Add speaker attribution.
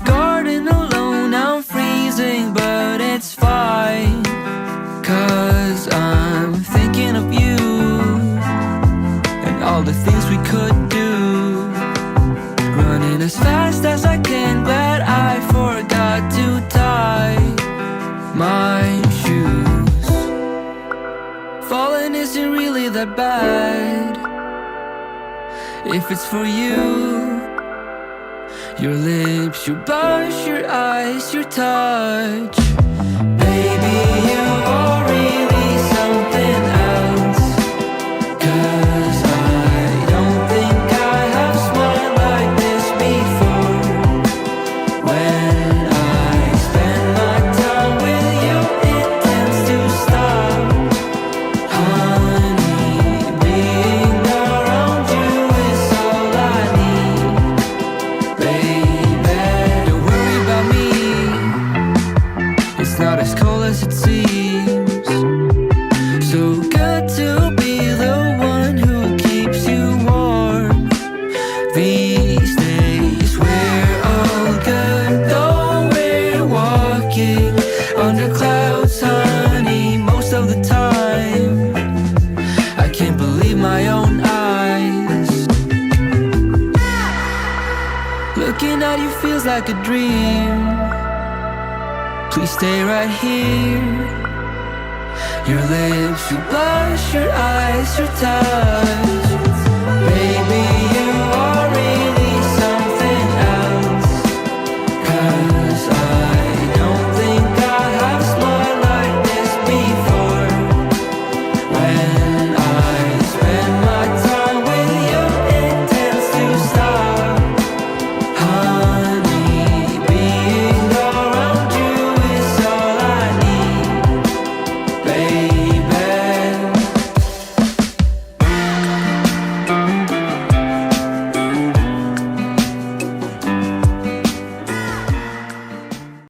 Speaker 1: garden alone. I'm freezing, but it's fine, 'cause I'm thinking of you and all the things we could do. Running as fast as I can, but I forgot to tie my shoes. Falling isn't really that bad if it's for you. Your lips, your blush, your eyes, your touch. Baby, you are really something else, 'cause I don't think I have smiled like this before. When I spend my time with you, it tends to stop. Honey, being around you is all I need. Baby, don't worry about me, it's not as cold as it seems. So good to be the one who keeps you warm. These days we're all good, though we're walking under clouds, honey, most of the time. I can't believe my own eyes. Looking at you feels like a dream. Please stay right here. Your lips, your blush, your eyes, your touch. Baby, you are